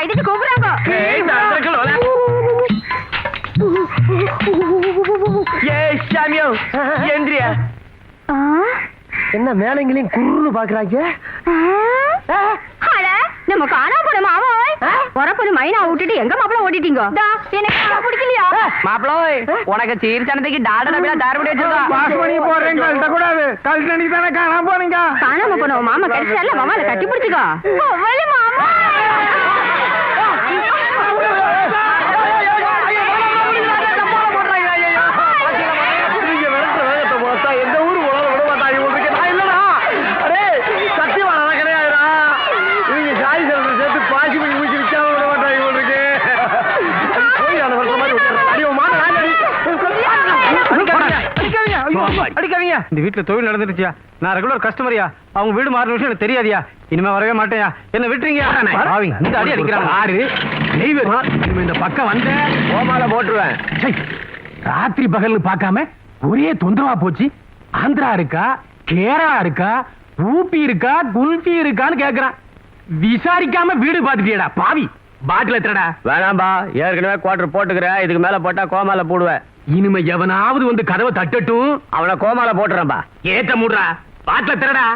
கைதிட்டு கூப்பிடுறாங்க. என்ன மேலங்களையும் குருன்னு பாக்குறாங்க? நம்ம காணா போன மாமாவை உரப்பொரு மைனா விட்டுட்டு எங்க மாப்பிள்ள ஓட்டிட்டீங்க? எனக்கு பிடிக்கலையா மாப்பிள்ள? உனக்கு சீர்சனத்துக்கு டாடா தாரபடி வச்சிருக்கா. பாஸ்மணி போறேன் கழட்ட கூடாது. கழட்டணிக்கு தானே காணாம போனீங்க. காணாம போன மாமா கிடைச்சால மாமால கட்டி பிடிச்சிக்கோ. மாமா அடிக்காதீங்க. இந்த வீட்டுல தொழில் நடந்துருச்சியா? நான் ரெகுலர் கஸ்டமரியா? அவங்க வீடு மாறின விஷயம் எனக்கு தெரியாதியா? இனிமே வரவே மாட்டேயா? என்ன விட்டுறீங்க? இந்த அடி அடிக்கிறாங்க. ஆறு இந்த பக்கம் வந்து கோமால போட்டுருவேன். ராத்திரி பகல் பார்க்காம ஒரே தொந்தரவா போச்சு. ஆந்திரா இருக்கா, கேரளா இருக்கா, ஊபி இருக்கா, குல்பி இருக்கான்னு கேக்குறான். விசாரிக்காம வீடு பாத்துட்டியடா பாவி. பாட்டில எத்தடா? வேணாம்பா, ஏற்கனவே குவார்டர் போட்டுக்கிறேன். இதுக்கு மேல போட்டா கோமால போடுவேன். இனிமே எவனாவது வந்து கதவை தட்டட்டும், அவனை கோமால போட்டுறம்பா. ஏத்த மூடுறா. பாட்டில திரடா.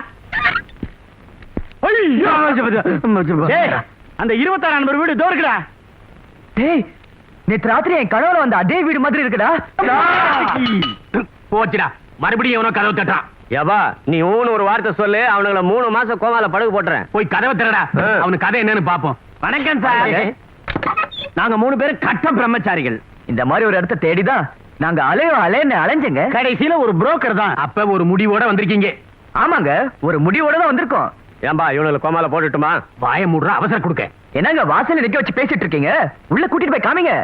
அந்த 26 நம்பர் வீடு தோறுக்குடா. நேற்று ராத்திரி என் கனவுல வந்த அதே வீடு மாதிரி இருக்குடா. போச்சுடா, மறுபடியும் எவனோ கதவை தட்டான். ஏபா, நீ ஊன்னு ஒரு வார்த்தை சொல்லு, அவனுங்களை 3 மாசம் கோமால படுகு போட்டுறேன். போய் கதவை திரடா. அவனுக்கு கதை என்னன்னு பாப்போம். வணக்கம் சார். நாங்க 3 பேரும் கட்ட பிரம்மச்சாரிகள். இந்த மாதிரி ஒரு இடத்தை தேடிதான் நாங்க அலைஞ்சங்க. கடைசியில ஒரு புரோக்கர் தான். அப்ப ஒரு முடிவோட வந்திருக்கீங்க. ஆமாங்க, ஒரு முடிவோட தான் வந்திருக்கோம். ஏம்பா, இவனுங்களை கோமால போட்டுட்டுமா? வாய மூடுற, அவசரம் கொடுக்க. என்னங்க வாசல்ல நிக்க வச்சு பேசிட்டு இருக்கீங்க? உள்ள கூட்டிட்டு போய் காமிங்க.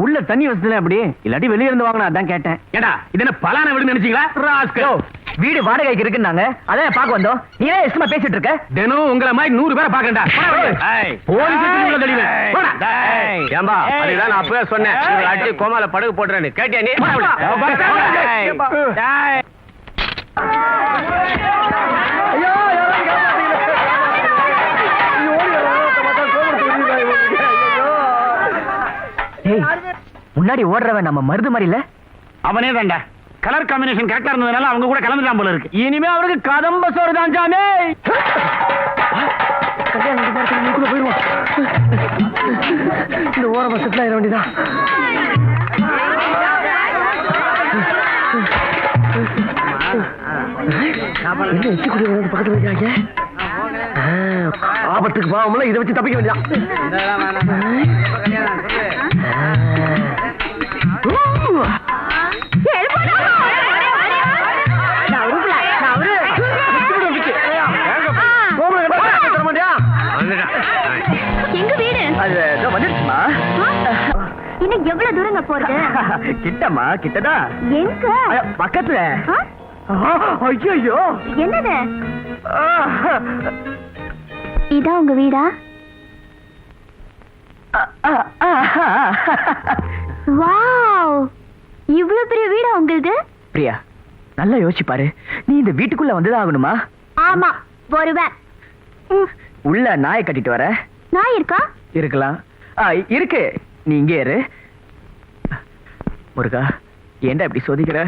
உள்ள தண்ணி வசதில அப்படி இல்லாட்டி வெளிய இருந்து வாங்கினா அதான் கேட்டேன். ஏடா இது என்ன பலான வீடு நினைச்சீங்களா? ராஸ்கல், வீடு வாடகைக்கு இருக்குன்னாங்க, அதான் பார்க்க வந்தோம். நீ ஏன் இஷ்டமா பேசிட்டு இருக்க? தினம் உங்களை மாதிரி 100 பேரை பாக்கண்டா. ஏம்பா, அதுதான் நான் அப்பவே சொன்னேன், அடி கோமால படுகு போட்டுறேன்னு. கேட்டியா நீ? முன்னாடி ஓடுறவன் நம்ம மருது மாதிரி இல்ல? அவனே தான்டா. கலர் காம்பினேஷன் கரெக்டா இருந்ததுனால அவங்க கூட கலந்துட்டான் போல இருக்கு. இனிமே அவருக்கு கதம்ப சோறு தான் சாமி. போயிருவோம். இந்த ஓர பஸ்ல ஏற வேண்டியதான். பக்கத்துல வைக்கிறாங்க. ஆபத்துக்கு பாவம்ல இதை வச்சு தப்பிக்க வேண்டியதான். எங்க வீடு வந்துருச்சுமா. இன்னும் எவ்வளவு தூரங்க போறது? கிட்டமா, கிட்டதான். எங்க? பக்கத்துல. ஐயோ, என்னது? இதான் உங்க வீடா? வாவ், இவ்வளவு பெரிய வீடா உங்களுது? பிரியா, நல்லா யோசிச்சு பாரு. நீ இந்த வீட்டுக்குள்ள வந்துதான் ஆகணுமா? ஆமா, வருவேன். உள்ள நாயை கட்டிட்டு வர. நாய் இருக்கா? இருக்கலாம். இருக்கு, நீ இங்கே இரு. முருகா, ஏண்டா இப்படி சோதிக்கிற?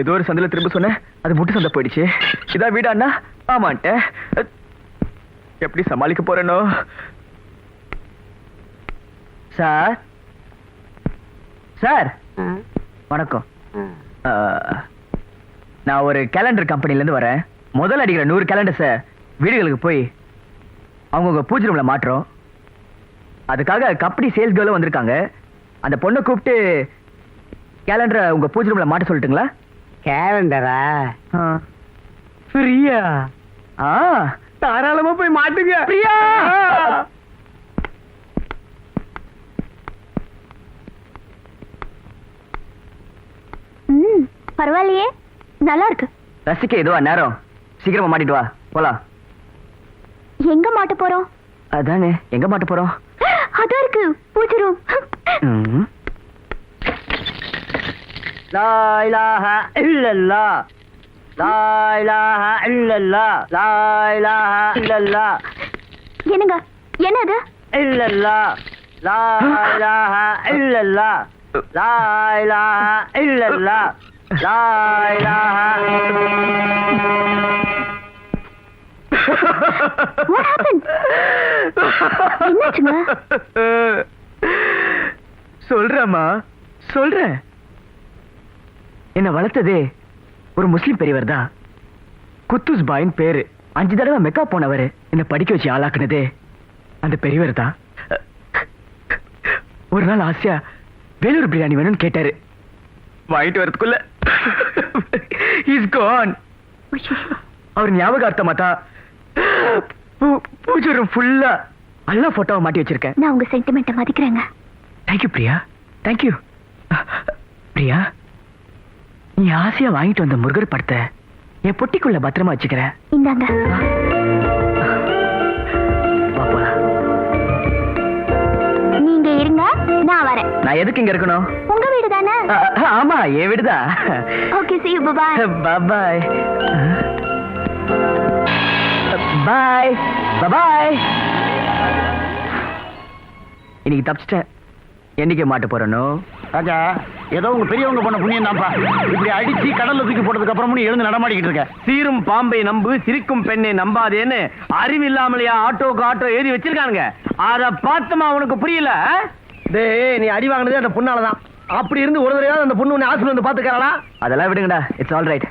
ஏதோ ஒரு சந்தில திரும்ப சொன்ன, அது முட்டு சந்தை போயிடுச்சு. இதான் வீடா அண்ணா? ஆமான்ட்ட. எப்படி சமாளிக்க போறேனோ? சார், சார் வணக்கம். நான் ஒரு கேலண்டர் கம்பெனில இருந்து வரேன். முதல் அடிக்கிற 100 கேலண்டர்ஸ வீடுகளுக்கு போய் அவங்க பூஜை ரூம்ல மாட்டுறோம். அதுக்காக கம்பெனி சேல்ஸ் கேர்லும் வந்திருக்காங்க. அந்த பொண்ணை கூப்பிட்டு கேலண்டரை உங்க பூஜை ரூம்ல மாட்ட சொல்லட்டுங்களா? கேலண்டரா? பிரியா, தாராளமா போய் மாட்டுங்க. பிரியா, பரவாயில்லையே, நல்லா இருக்கு. ரசிக்க ஏதோ நேரம். சீக்கிரமா மாட்டிட்டு வா, போலாம். எங்க மாட்ட போறோம்? அதானே, எங்க மாட்ட போறோம்? அதான் இருக்கு பூஜை ரூம். லா இலாஹ இல்லல்லாஹ், லா இலாஹ இல்லல்லாஹ், லா இலாஹ இல்லல்லாஹ். என்னங்க, என்னது? இல்லல்லா லா இலாஹ இல்லல்லா லா இலாஹ இல்லல்லா லா இலாஹ. What happened? என்னாச்சுங்க? சொல்றேம்மா, சொல்றேன். என்ன வளர்த்ததே ஒரு முஸ்லிம் பெரியவர் தான். குத்தூஸ் பாயின் பேரு. 5 தடவை மெக்கா போனவர். என்ன படிக்க வச்சு ஆளாக்குனதே அந்த பெரியவர் தான். ஒரு நாள் ஆசையா வேலூர் பிரியாணி வேணும்னு கேட்டாரு. வாங்கிட்டு வரதுக்குள்ள இஸ் கான். அவர் ஞாபகார்த்தமா தான் பூஜை ரூம் ஃபுல்லா எல்லா போட்டோவை மாட்டி வச்சிருக்கேன். நான் உங்க சென்டிமெண்ட்டை மதிக்கிறேங்க. Thank you Priya, thank you. பிரியா, நீ ஆசையா வாங்கிட்டு வந்த முருகர் படத்தை என் பொட்டிக்குள்ள பத்திரமா வச்சுக்கிறேன். இந்தாங்க. வா போலாம். நீங்க இருங்க, நான் வரேன். நான் எதுக்கு இங்க இருக்கணும்? உங்க வீடு தானே? ஆமா, என் வீடுதான். Okay, see you, bye bye. பாய் பாய் பாய். இன்னைக்கு தப்பிச்சிட்டேன். என்னைக்கு மாட்ட போறனோ? ராஜா, ஏதோ உங்க பெரியவங்க பண்ண புண்ணியம் தான்ப்பா. இப்படி அடிச்சு கடல்ல தூக்கி போட்டதுக்கு அப்புறமும் எழுந்து நடமாடிக்கிட்டு இருக்க. சீரும் பாம்பை நம்பு, சிரிக்கும் பெண்ணை நம்பாதேன்னு அறிவில்லாமலையா ஆட்டோக்கு ஆட்டோ எழுதி வச்சிருக்கானுங்க. அத பார்த்தமா உனக்கு புரியல? டேய், நீ அடி வாங்கினதே அந்த பொண்ணாலதான். அப்படி இருந்து ஒரு தடவையாவது அந்த பொண்ணு உன்னை ஹாஸ்பிடல் வந்து பாத்துக்கறாளா? அதெல்லாம் விடுங்கடா, இட்ஸ் ஆல் ரைட்.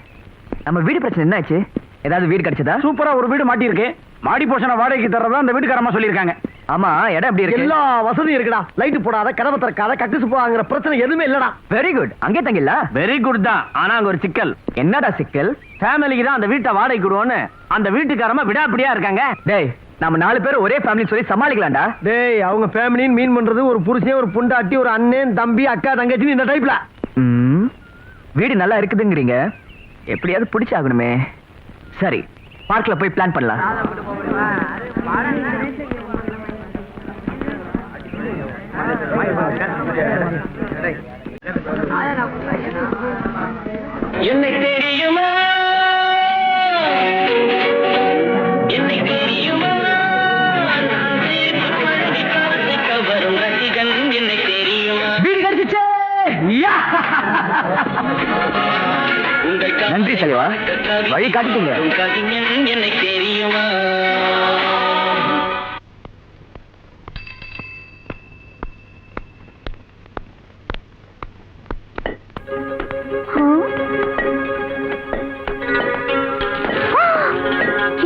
நம்ம வீடு பிரச்சனை என்னாச்சு? ஏதாவது வீடு கிடைச்சதா? சூப்பரா ஒரு வீடு மாட்டி இருக்கு. மாடி போஷனை வாடகைக்கு தர்றதா அந்த வீட்டுக்காரமா சொல்லியிருக்காங்க. ஆமா, இடம் எப்படி இருக்கு? எல்லா வசதியும் இருக்குடா. லைட் போடாத, கதவை திறக்காத, கக்குசு போங்கிற பிரச்சனை எதுவுமே இல்லடா. Very good. அங்கே தங்கில? வெரி குட் தான். ஆனா அங்க ஒரு சிக்கல். என்னடா சிக்கல்? ஃபேமிலிக்கு தான் அந்த வீட்டை வாடகை கொடுவோன்னு அந்த வீட்டுக்காரமா விடாப்பிடியா இருக்காங்க. டேய், நம்ம 4 பேர் ஒரே ஃபேமிலி சொல்லி சமாளிக்கலாம்டா. டேய், அவங்க ஃபேமிலின்னு மீன் பண்றது ஒரு புருஷன், ஒரு புண்டாட்டி, ஒரு அண்ணன், தம்பி, அக்கா, தங்கச்சி, இந்த டைப்ல. வீடு நல்லா இருக்குதுங்கிறீங்க, எப்படியாவது பிடிச்சாகணுமே. சரி, பார்க்ல போய் பிளான் பண்ணலாம். என்னை தெரியுமா, என்னை தெரியுமா, வரும் ரசிகன் என்னை தெரியுமா. வீடு கிடைச்சிச்சே. நன்றி செல்வா, வழி காட்டிட்டீங்க. கவிஞன் என்னை தெரியுமா.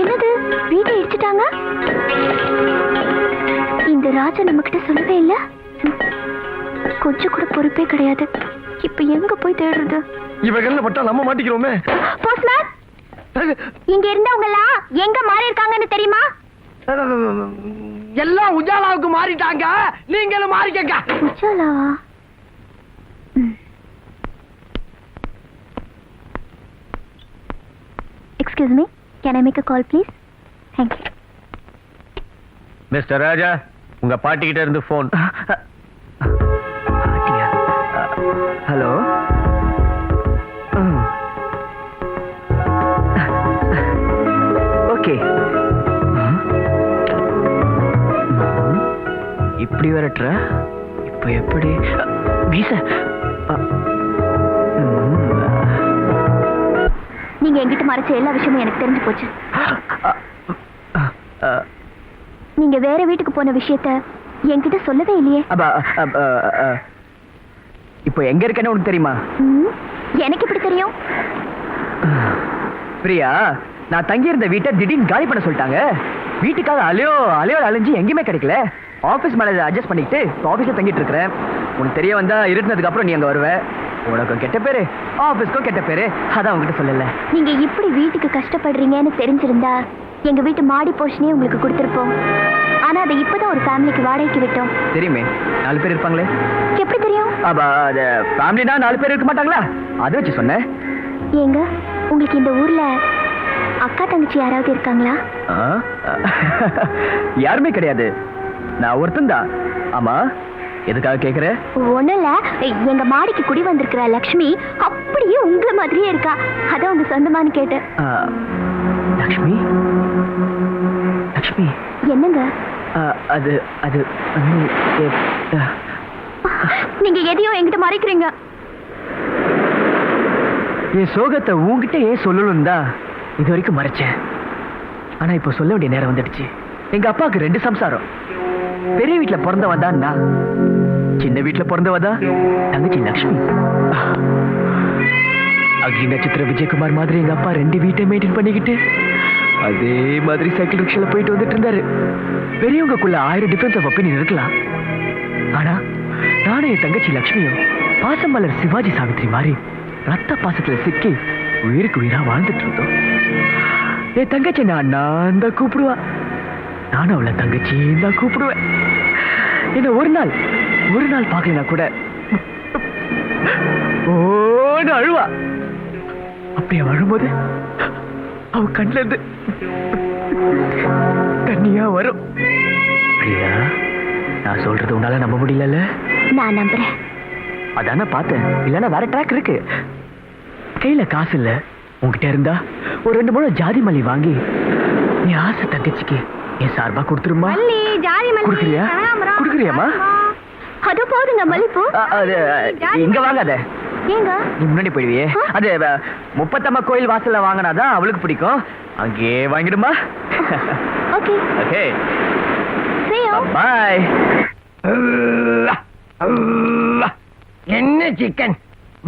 என்னது, வீட்டை இடிச்சிட்டாங்க? இந்த ராஜா நம்ம கிட்ட சொல்லவே இல்ல. கொஞ்சம் கூட பொறுப்பே கிடையாது. இப்ப எங்க போய் தேடுறது? இவகள்ல பட்டா நம்ம மாட்டிக்கிறோமே. போஸ்ட்மேன், இங்க இருந்தவங்க எல்லாம் எங்க மாறி இருக்காங்கன்னு தெரியுமா? எல்லாம் உஜாலாவுக்கு மாறிட்டாங்க. நீங்களும் மாறிக்கங்க. உஜாலாவா? Excuse me, can I make a call please? Thank you. Mister Raja, உங்க பாட்டி கிட்ட இருந்து போன். ஹலோ. ஓகே. இப்படி வரட்டுற? இப்ப எப்படி? மீச, நீங்க என்கிட்ட மறைச்ச எல்லா விஷயமும் எனக்கு தெரிஞ்சு போச்சு. நீங்க வேற வீட்டுக்கு போன விஷயத்த என்கிட்ட சொல்லவே இல்லையே. இப்போ எங்க இருக்கேன்னு உனக்கு தெரியுமா? எனக்கு எப்படி தெரியும்? பிரியா, நான் தங்கி இருந்த வீட்டை திடீர்னு காலி பண்ண சொல்லிட்டாங்க. வீட்டுக்காக அலையோ அலைஞ்சு எங்கேயுமே கிடைக்கல. ஆபீஸ் மேனேஜர் அட்ஜஸ்ட் பண்ணிட்டு ஆபீஸ்ல தங்கிட்டு இருக்கிறேன். உனக்கு தெரிய வந்தா இருந்ததுக்கு அப்புறம் நீ அங்க வருவ. உனக்கும் கெட்ட பேரு, ஆபீஸ்க்கும் கெட்ட பேரு. அதான் உங்ககிட்ட சொல்லல. நீங்க இப்படி வீட்டுக்கு கஷ்டப்படுறீங்கன்னு தெரிஞ்சிருந்தா எங்க வீட்டு மாடி போர்ஷனே உங்களுக்கு கொடுத்திருப்போம். ஆனா அதை இப்பதான் ஒரு ஃபேமிலிக்கு வாடகைக்கு விட்டோம். தெரியுமே, 4 பேர் இருப்பாங்களே. எப்படி தெரியும்? ஃபேமிலினா 4 பேர் இருக்க மாட்டாங்களா? அதை வச்சு சொன்னேன். ஏங்க, உங்களுக்கு இந்த ஊர்ல அக்கா தங்கச்சி யாராவது இருக்காங்களா? யாருமே கிடையாது. நான் ஒருத்தன் தான். ஆமா, எதுக்காக கேக்குற? ஒண்ணும் இல்ல, எங்க மாடிக்கு குடி வந்திருக்கிற லக்ஷ்மி அப்படியே உங்களை மாதிரியே இருக்கா. அதான் உங்க சொந்தமானு கேட்டேன். லக்ஷ்மி? லக்ஷ்மி என்னங்க? அது அது வந்து, நீங்க எதையோ என்கிட்ட மறைக்கிறீங்க. என் சோகத்தை உன்கிட்ட ஏன் சொல்லணும் தான் இது வரைக்கும் மறைச்சேன். ஆனா இப்போ சொல்ல வேண்டிய நேரம் வந்துடுச்சு. எங்க அப்பாவுக்கு 2 சம்சாரம். பெரிய வீட்டுல பிறந்தவன் தான் நான், சின்ன வீட்டுல பிறந்தவன் தான் தங்கச்சி லக்ஷ்மி. அக்னி நட்சத்திர விஜயகுமார் மாதிரி எங்க அப்பா 2 வீட்டை மெயின்டைன் பண்ணிக்கிட்டு அதே மாதிரி சைக்கிள் ரிக்ஷால போயிட்டு வந்துட்டு இருந்தாரு. பெரியவங்களுக்குள்ள 1000 டிஃபரன்ஸ் ஆஃப் ஒப்பீனியன் இருக்கலாம். ஆனா நானும் என் தங்கச்சி லக்ஷ்மியும் பாசமலர் சிவாஜி சாவித்ரி மாதிரி ரத்த பாசத்துல சிக்கி உயிருக்கு உயிரா வாழ்ந்துட்டு இருந்தோம். என் தங்கச்சி நான் தான் கூப்பிடுவா, நானும் அவளை தங்கச்சி தான் கூப்பிடுவேன். என்ன ஒரு நாள் பார்க்கலனா கூட ஓன்னு அழுவா. அப்படியே அழும்போது அவ கண்ணுல இருந்து தண்ணியா வரும். பிரியா, நான் சொல்றது உன்னால நம்ப முடியல. நான் நம்புறேன். அதான பார்த்தேன், இல்லன்னா வேற ட்ராக் இருக்கு. கையில காசு இல்ல, உன்கிட்ட இருந்தா ஒரு 2 முழம் ஜாதி மல்லி வாங்கி நீ ஆசை தங்கச்சிக்கு என் சார்பா கொடுத்துருமா? குடுக்குறியா? குடுக்குறியாமா? அது போதுங்க மல்லிப்பூ. அது இங்க வாங்காத, ஏங்க நீ முன்னாடி போயிடுவியே. அது முப்பத்தம்மா கோயில் வாசல்ல வாங்கினாதான் அவளுக்கு பிடிக்கும். அங்கே வாங்கிடுமா? Okay okay, see you. Bye. என்ன சிக்கன்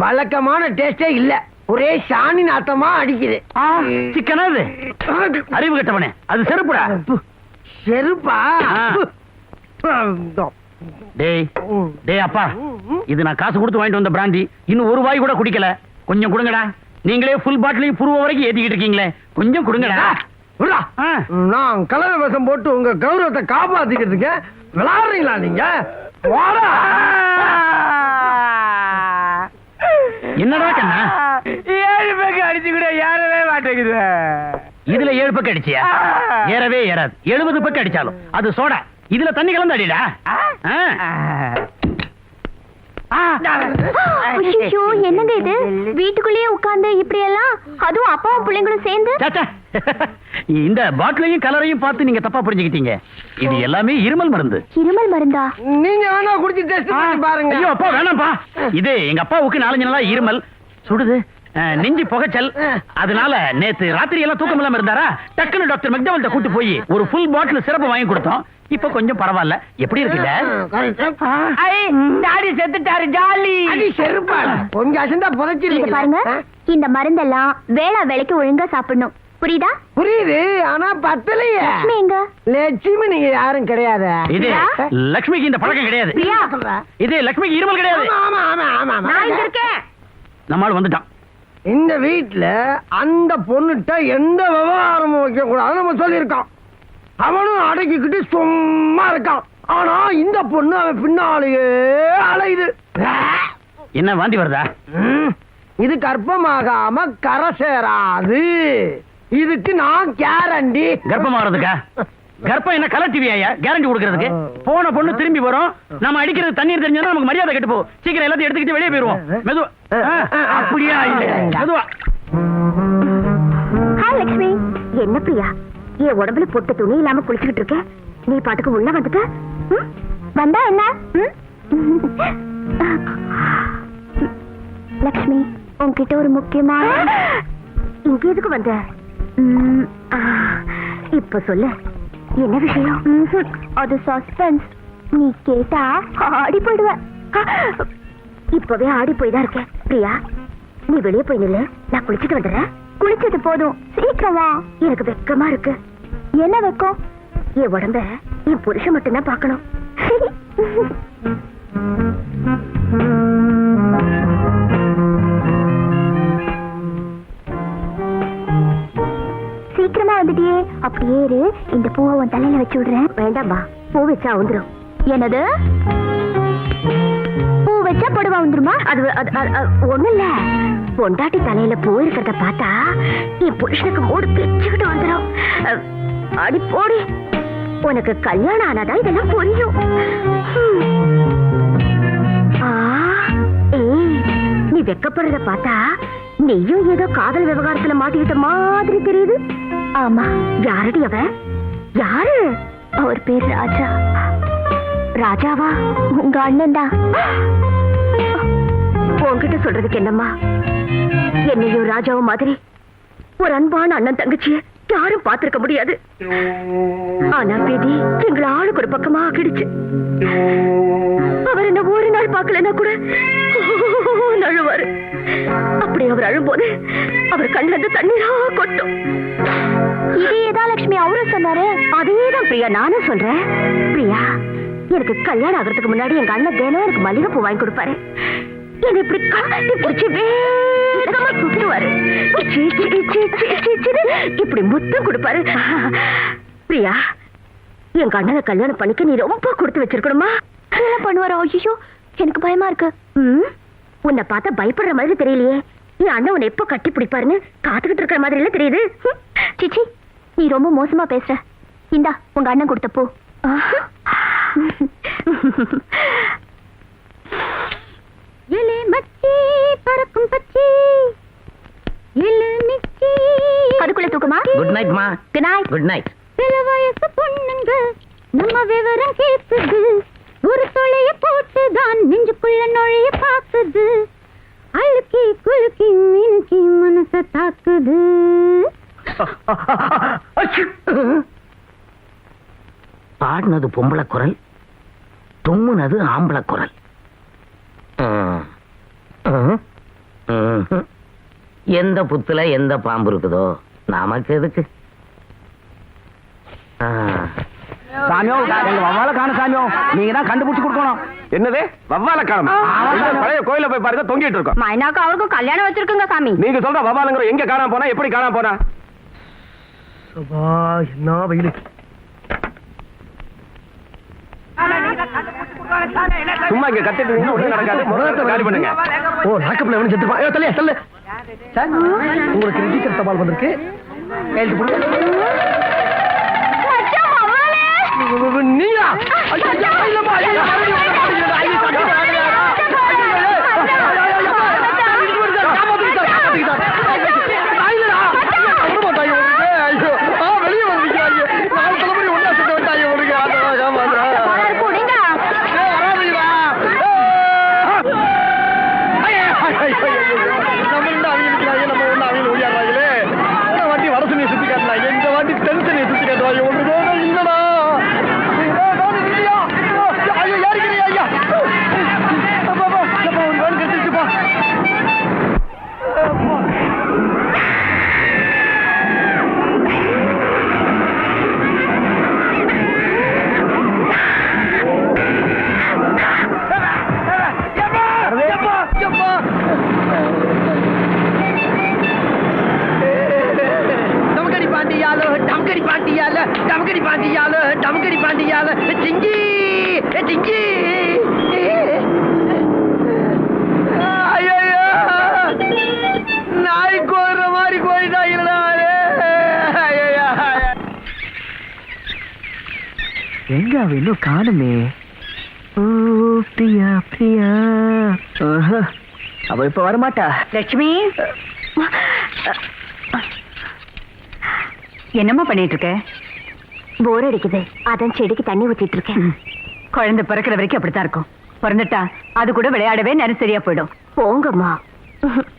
வழக்கமான டேஸ்டே இல்ல, ஒரே சாணி நாத்தமா அடிக்குது. சிக்கனா அது? அறிவு கட்டவனே, அது செருப்புடா. செருப்பா? டேய் டேய் அப்பா, இது நான் காசு கொடுத்து வாங்கிட்டு வந்த பிராந்தி. இன்னும் ஒரு வாய் கூட குடிக்கல, கொஞ்சம் கொடுங்கடா. நீங்களே ஃபுல் பாட்டிலையும் புருவ வரைக்கும் ஏத்திக்கிட்டு இருக்கீங்களே, கொஞ்சம் கொடுங்கடா. நான் கலர் விஷம் போட்டு உங்க கௌரவத்தை காப்பாத்திக்கிறதுக்கு விளையாடுறீங்களா நீங்க? என்னடா கண்ணா, 7 பேக்கு அடிச்சு கூட ஏறவே மாட்டேங்குது. இதுல 7 பக்கம் அடிச்சியா? ஏறவே ஏறாது. 70 பக்கம் அடிச்சாலும் அது சோடா. இதுல தண்ணி கலந்து அடிடா. ஐயோ, என்னங்க இது? வீட்டுக்குள்ளேயே உட்கார்ந்து இப்படி எல்லாம், அதுவும் அப்பாவும் பிள்ளைங்களும் சேர்ந்து. இந்த பாட்டிலையும் கலரையும் பார்த்து நீங்க தப்பா புரிஞ்சுக்கிட்டீங்க. இது எல்லாமே இருமல் மருந்து. இருமல் மருந்தா? நீங்க வேணா குடிச்சு டெஸ்ட் பண்ணி பாருங்க. ஐயோ அப்பா வேணாம்ப்பா, இது எங்க அப்பாவுக்கு 4 நாளா இருமல் சுடுது, நெஞ்சு புகைச்சல். அதனால நேத்து ராத்திரி எல்லாம் தூக்கம் இல்லாம இருந்தாரா, டக்குனு டாக்டர் மெக்டவல்ட்ட கூட்டி போய் ஒரு ஃபுல் பாட்டில் சிறப்பு வாங்கி கொடுத்தோம். இப்ப கொஞ்சம் பரவாயில்ல. எப்படி இருக்குல்ல? டாடி செத்துட்டாரு, ஜாலி. அடி செருப்பா, கொஞ்சம் அசந்தா புதைச்சிருங்க. பாருங்க, இந்த மருந்தெல்லாம் வேளா வேளைக்கு ஒழுங்கா சாப்பிடணும், புரியுதா? புரியுது, ஆனா பத்தலையே. லட்சுமி எங்க? லட்சுமி நீங்க யாரும் கிடையாது. இது லட்சுமிக்கு இந்த பழக்கம் கிடையாது. பிரியா, இது லட்சுமிக்கு இருமல் கிடையாது. நான் இங்க இருக்கேன். நம்மால் வந்துட்டான். இந்த வீட்டுல அந்த பொண்ணுட்ட எந்த விவகாரமும் வைக்க கூடாது நம்ம சொல்லியிருக்கோம். அவனும் அடக்கிக்கிட்டு சும்மா இருக்கான். ஆனா இந்த பொண்ணு அவன் பின்னாலேயே அலையுது. என்ன வாந்தி வருதா? இது கர்ப்பமாகாம கரை சேராது. இதுக்கு நான் கேரண்டி. கர்ப்பமாகறதுக்கா? கர்ப்பம் என்ன கலர் டிவியா கேரண்டி கொடுக்கறதுக்கு? போன பொண்ணு திரும்பி வரும், நம்ம அடிக்கிறது தண்ணீர் தெரிஞ்சா நமக்கு மரியாதை கெட்டு போ. சீக்கிரம் எல்லாத்தையும் எடுத்துக்கிட்டு வெளியே போயிருவோம். மெதுவா. அப்படியா? மெதுவா. ஹாய் லட்சுமி. என்ன பிரியா, என் உடம்புல பொட்ட துணி இல்லாம குளிச்சுக்கிட்டு இருக்க, நீ பாட்டுக்கு உள்ள வந்துட்ட. வந்தா என்ன? லட்சுமி, உன்கிட்ட ஒரு முக்கியமான. இங்க எதுக்கு வந்த? இப்ப சொல்லு, என்ன விஷயம்? அது சஸ்பென்ஸ். நீ கேட்டா ஆடி போயிடுவ. இப்பவே ஆடி போய் தான் இருக்கேன். பிரியா, நீ வெளியே போய் நில்லு, நான் குளிச்சுட்டு வந்துடுறேன். குளிச்சது போதும், சீக்கிரம் வா. எனக்கு வெக்கமா இருக்கு. என்ன வெக்கம்? என் உடம்ப என் புருஷன் மட்டும்தான் பார்க்கணும். சீக்கிரமா வந்துட்டியே. அப்படியே இரு, இந்த பூவை உன் தலையில வச்சு விடுறேன். வேண்டாம்பா, பூ வச்சா வந்துடும். என்னது? பூ வச்சா பொடுவா வந்துருமா? அது ஒண்ணு இல்ல, பொண்டாட்டி தலையில பூ இருக்கிறத பார்த்தா என் புருஷனுக்கு மூடு பிச்சுக்கிட்டு வந்துடும். அடி போடி, உனக்கு கல்யாணம் ஆனாதான் இதெல்லாம் புரியும். ஏய், நீ வெக்கப்படுறத பார்த்தா நீயும் ஏதோ காதல் விவகாரத்துல மாட்டிக்கிட்ட மாதிரி தெரியுது. ஆமா, யாரடி அவ? யாரு? அவர் பேர் ராஜா. ராஜாவா? உங்க அண்ணன் தான். உன்கிட்ட சொல்றதுக்கு என்னம்மா, என்னையும் ராஜாவும் மாதிரி ஒரு அன்பான அண்ணன் தங்கச்சிய யாரும் பார்த்திருக்க முடியாது. ஆனா விதி எங்களை ஆளுக்கு ஒரு பக்கமா ஆக்கிடுச்சு. அவர் என்ன ஒரு நாள் பார்க்கலன்னா கூட அழுவாரு. அப்படி அவர் அழும்போது அவர் கண்ணுல இருந்து தண்ணீரா கொட்டும். இதேதான் லட்சுமி அவரும் சொன்னாரு. அதேதான் பிரியா நானும் சொல்றேன். பிரியா, எனக்கு கல்யாணம் ஆகிறதுக்கு முன்னாடி எங்க அண்ணன் தினம் எனக்கு மல்லிகைப்பூ வாங்கி கொடுப்பாரு. என்ன இப்படி கட்டி பிடிச்சி வேகமா சுத்துவாரு. இப்படி முத்தம் கொடுப்பாரு. பிரியா, எங்க அண்ணனை கல்யாணம் பண்ணிக்க நீ ரொம்ப கொடுத்து வச்சிருக்கணுமா? என்ன பண்ணுவாரோ? ஐயோ, எனக்கு பயமா இருக்கு. உன்னை பார்த்தா பயப்படுற மாதிரி தெரியலையே. என் அண்ணன் உன்னை எப்போ கட்டி பிடிப்பாருன்னு காத்துக்கிட்டு இருக்கிற மாதிரி இல்ல தெரியுது. சிச்சி, நீ ரொம்ப மோசமா பேசுற. இந்தா உங்க அண்ணன் கொடுத்த பூ. எலே மச்சி பறக்கும் பச்சி எலே மிச்சி. அதுக்குள்ள தூக்கமா? குட் நைட் மா. Good night. Good night. சில வயசு பொண்ணுங்க நம்ம விவரம் கேட்குது. ஒரு தொலைய போட்டுதான் நெஞ்சுக்குள்ள நுழைய பாக்குது. அழுக்கி குலுக்கி மினுக்கி மனச தாக்குது. பாடினது பொம்பளை குரல், தும்முனது ஆம்பளை குரல். எந்த புத்துல எந்த பாம்பு இருக்குதோ நமக்கு எதுக்கு? சாமியோ, எங்க வவ்வால காணும் சாமியோ, நீங்க தான் கண்டுபிடிச்சு கொடுக்கணும். என்னது வவ்வால காணும்? பழைய கோயில போய் பாருங்க, தொங்கிட்டு இருக்கோம். மைனாக்கு அவருக்கும் கல்யாணம் வச்சிருக்குங்க சாமி. நீங்க சொல்ற வவ்வாலுங்கிற எங்க காணாம போனா, எப்படி காணாம போனா? என்ன வெயிலு. சும்மா இங்க கத்திட்டு ஒண்ணு நடக்காது. முதல்ல காலி பண்ணுங்க. ஓ, லாக்கப்ல எவனும் செத்துப்பா. ஏ தல்லே தல்லே. சார், உங்களுக்கு ரிஜிஸ்டர் தபால் வந்திருக்கு. கையெழுத்து போடுங்க. நீயா? ஐயா, இல்லப்பா. எங்க அவ இன்னும் காணுமே? ஓ பிரியா பிரியா. அவ இப்ப வரமாட்டா. லட்சுமி, என்னம்மா பண்ணிட்டு இருக்க? போர் அடிக்குது, அதான் செடிக்கு தண்ணி ஊத்திட்டு இருக்கேன். குழந்தை பிறக்கிற வரைக்கும் அப்படித்தான் இருக்கும். பிறந்துட்டா அது கூட விளையாடவே நேரம் சரியா போயிடும். போங்கம்மா.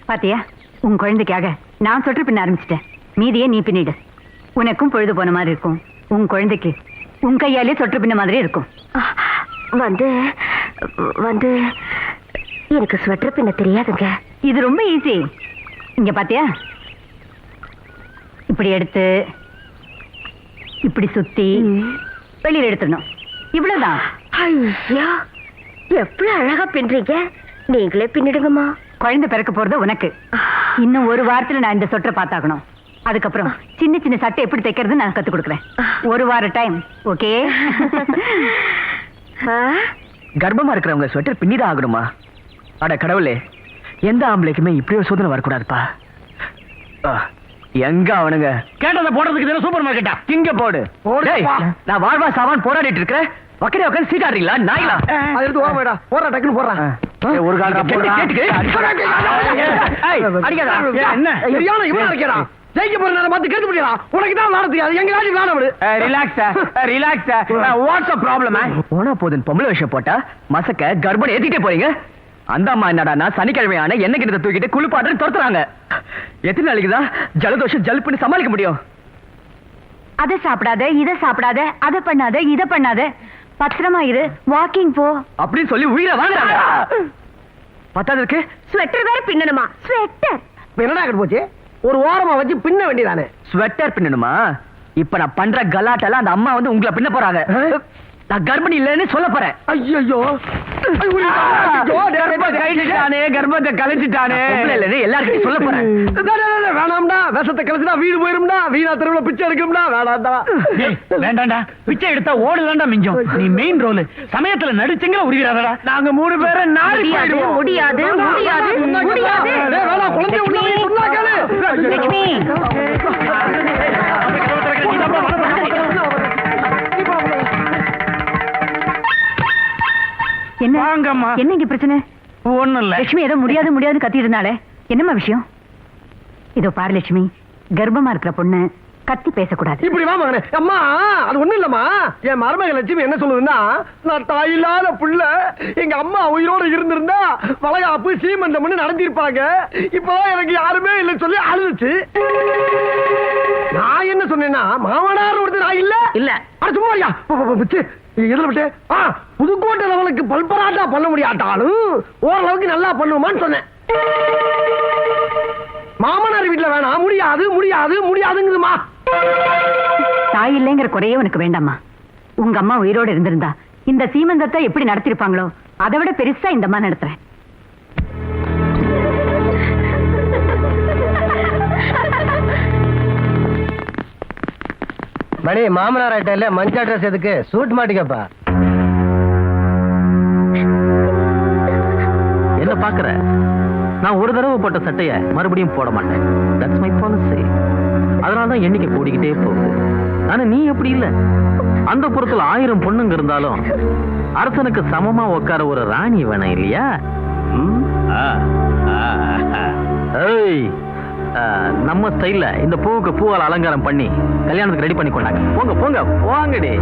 பாத்தியா, உன் குழந்தைக்காக நான் சொட்டு பின்ன ஆரம்பிச்சிட்டேன். மீதியே நீ பின்னிடு. உனக்கும் பொழுது போன மாதிரி இருக்கும். உன் குழந்தைக்கு உன் கையாலே சொட்டு பின்ன மாதிரி இருக்கும். வந்து வந்து எனக்கு ஸ்வெட்டர் பின்ன தெரியாதுங்க. இது ரொம்ப ஈஸி. இங்க பாத்தியா, இப்படி எடுத்து இப்படி சுத்தி வெளியில எடுத்துடணும். இவ்வளவுதான். ஐயா, எவ்வளவு அழகா பின்றீங்க. நீங்களே பின்னிடுங்கம்மா. குழந்தை பிறக்க போறது உனக்கு. இன்னும் ஒரு வாரத்துல நான் இந்த சொட்டரை பார்த்தாகணும். அதுக்கப்புறம் சின்ன சின்ன சட்டை எப்படி தைக்கிறது நான் கத்து கொடுக்குறேன். ஒரு வார டைம். ஓகே? கர்ப்பமா இருக்கிறவங்க ஸ்வெட்டர் பின்னிதான் ஆகணுமா? அட கடவுளே, எந்த ஆம்பளைக்குமே இப்படி ஒரு சோதனை வரக்கூடாதுப்பா. எங்க அவனுங்க கேட்டதை போடுறதுக்கு சூப்பர் மார்க்கெட்டா? இங்க போடு. டேய், நான் வாழ்வா சாவான் போராடிட்டு இருக்கிறேன். வக்கடே உட்காந்து சீட்டாடுறீங்களா நாய்களா? அது எடுத்து ஓரமாடா. போறா, டக்குன்னு போறா. ஒரு கால் என்ன சரியான இவன் அடிக்கிறான். ஜெயிக்க போற நேரம் பார்த்து கேட்டு முடியலாம். உனக்கு தான் விளாட தெரியாது, எங்க ராஜி விளாட விடு. Relax what's a problem? போனா போதுன்னு பொம்பளை விஷயம் போட்டா மசக்க கர்ப்பம் ஏத்திட்டே போறீங்க. அந்த அம்மா என்னடா சனிக்கிழமையான எண்ணெய் கிட்ட தூக்கிட்டு குளிப்பாட்டு துரத்துறாங்க. எத்தனை நாளைக்கு தான் ஜலதோஷம் ஜல்புன்னு சமாளிக்க முடியும்? அதை சாப்பிடாத, இதை சாப்பிடாத, அதை பண்ணாத, இதை பண்ணாத, பத்திரமா இரு, வாக்கிங் போ அப்படின்னு சொல்லி உயிரை வாங்குறாங்க. பத்தாததுக்கு ஸ்வெட்டர் வேற பின்னணுமா? ஸ்வெட்டர் என்னடா கிட்ட போச்சு? ஒரு ஓரமா வச்சு பின்ன வேண்டியதானே. ஸ்வெட்டர் பின்னணுமா? இப்ப நான் பண்ற கலாட்டெல்லாம் அந்த அம்மா வந்து உங்களை பின்ன போறாங்க. நான் கர்ப்பிணி இல்லைன்னு சொல்ல போறேன். ஐயோ கர்ப்பத்தை கலைச்சிட்டானே. எல்லாருக்கும் சொல்ல போறேன். வேணாம்டா, விஷத்தை கலைச்சிட்டா வீடு போயிரும்டா, வீணா தெருவுல பிச்சை எடுக்கும்டா. வேணாம்டா. வேண்டாம்டா, பிச்சை எடுத்தா ஓடுதான்டா மிஞ்சம். நீ மெயின் ரோல் சமயத்துல நடிச்சுங்க உருகிறாரடா. நாங்க 3 பேரும் நாரி போயிடுவோம். முடியாது முடியாது முடியாது. வேணாம், குழந்தை உள்ள போய் சொன்னா கேளு. லட்சுமி என்ன வாங்கம்மா. என்ன இங்க பிரச்சனை? ஒண்ணும் இல்ல. லட்சுமி ஏதோ முடியாது முடியாது கத்தி இருந்தாலே என்னம்மா விஷயம்? இதோ பாரு லட்சுமி, கர்ப்பமா இருக்கிற பொண்ணு கத்தி பேசக்கூடாது. இப்படி வா மகனே. அம்மா அது ஒண்ணும் இல்லம்மா. என் மருமக லட்சுமி என்ன சொல்லுதுன்னா, நான் தாயில்லாத புள்ள, எங்க அம்மா உயிரோட இருந்திருந்தா வளகாப்பு சீமந்தம்னு நடத்திருப்பாங்க. இப்பதான் எனக்கு யாருமே இல்லைன்னு சொல்லி அழுதுச்சு. நான் என்ன சொன்னேன்னா, மாமனார் ஒருத்தர் நான் இல்ல இல்ல. அது சும்மா ஐயா எதுல விட்டு புதுக்கோட்டை லெவலுக்கு பல்பராட்டா பண்ண முடியாட்டாலும் ஓரளவுக்கு நல்லா பண்ணுவான்னு சொன்னேன். மாமனார் வீட்டுல வேணாம், முடியாது முடியாது முடியாதுங்குதுமா. தாய் இல்லைங்கிற குறையே உனக்கு வேண்டாமா? உங்க அம்மா உயிரோடு இருந்திருந்தா இந்த சீமந்தத்தை எப்படி நடத்திருப்பாங்களோ அதை விட பெருசா இந்த அம்மா நடத்துறேன். மணி மாமனார் ஆயிட்ட மஞ்சா ட்ரெஸ் எதுக்கு? சூட் மாட்டிக்கப்பா. என்ன பாக்குற? நான் ஒரு தடவை போட்ட சட்டைய மறுபடியும் போட மாட்டேன். That's my policy. அதனாலதான் எண்ணிக்கை கூடிக்கிட்டே போகுது. ஆனா நீ எப்படி இல்ல, அந்த புறத்துல 1000 பொண்ணுங்க இருந்தாலும் அரசனுக்கு சமமா உட்கார ஒரு ராணி வேணும் இல்லையா? ஏய், நம்ம ஸ்டைல்ல இந்த பூவுக்கு பூவால் அலங்காரம் பண்ணி கல்யாணத்துக்கு ரெடி பண்ணி கொண்டாங்க. போங்க போங்க போங்கடி.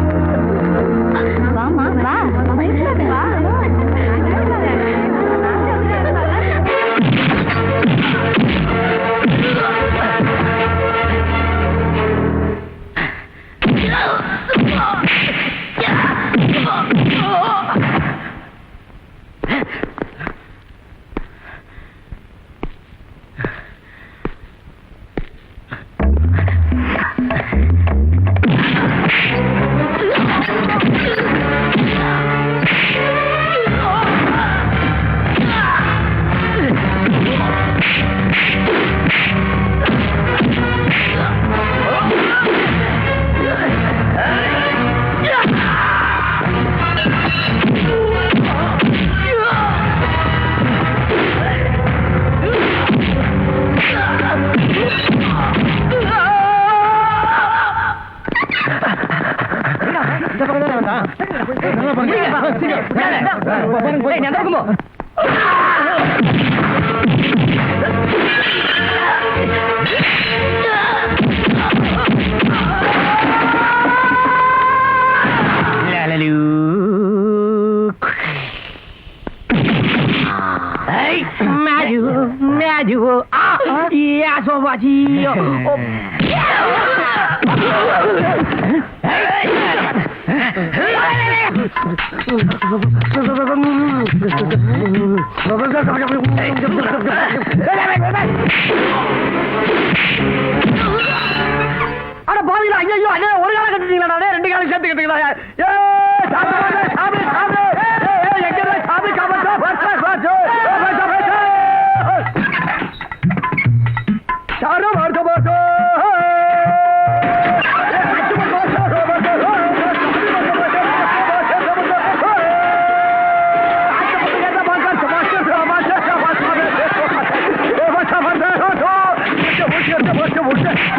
அட பாவிகளா, ஐயோ அண்ணே, ஒரு காலம் கட்டிட்டீங்களா? 2 காலம் சேர்த்து கட்டிங்களா?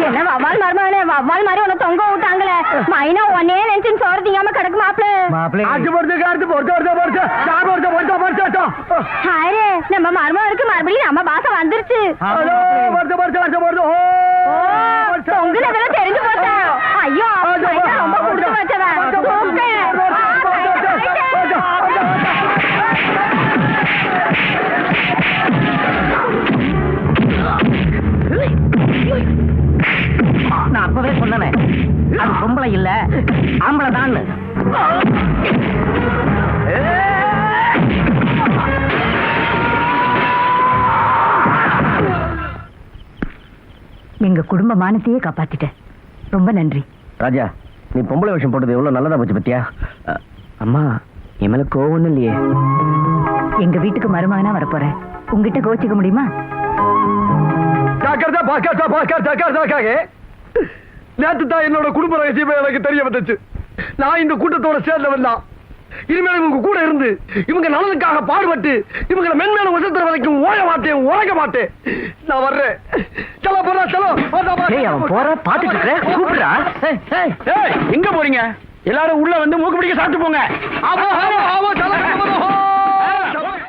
என்ன வவ்வால் மருமகனே, வவ்வால் மாதிரி உன்னை தொங்க விட்டாங்களே. மைனா ஒன்னே நினைச்சு சோறு திங்காம கிடக்கு மாப்பிள்ள. ஹாரே, நம்ம மருமகனுக்கு மறுபடியும் நம்ம பாசம் வந்துருச்சு. உங்களை இதெல்லாம் தெரிஞ்சு போச்சா? ஐயோ பையன் ரொம்ப கொடுத்து வச்சவன். நான் அப்பவே சொன்னேன் அது பொம்பளை இல்ல ஆம்பளை தான். எங்க குடும்ப மானத்தையே காப்பாத்திட்டேன். ரொம்ப நன்றி. ராஜா, நீ பொம்பளை விஷயம் போட்டது எவ்வளவு நல்லதா போச்சு பத்தியா? அம்மா, என் மேல கோவம் இல்லையே. எங்க வீட்டுக்கு மருமகனா வரப்போறேன், உங்ககிட்ட கோச்சிக்க முடியுமா? நேற்று தான் என்னோட குடும்ப ரகசியமே எனக்கு தெரிய வந்துச்சு. நான் இந்த கூட்டத்தோட சேர்ந்தவன் தான். இனிமேல் இவங்க கூட இருந்து இவங்க நலனுக்காக பாடுபட்டு இவங்களை மென்மேலும் உசத்துற வரைக்கும் ஓய மாட்டேன், உழைக்க மாட்டேன். நான் வர்றேன். சலோ போறா, சலோ. பாத்துட்டு இருக்கேன், கூப்பிடுறா. எங்க போறீங்க? எல்லாரும் உள்ள வந்து மூக்கு பிடிக்க சாப்பிட்டு போங்க. ஆமா ஆமா ஆமா, சலோ.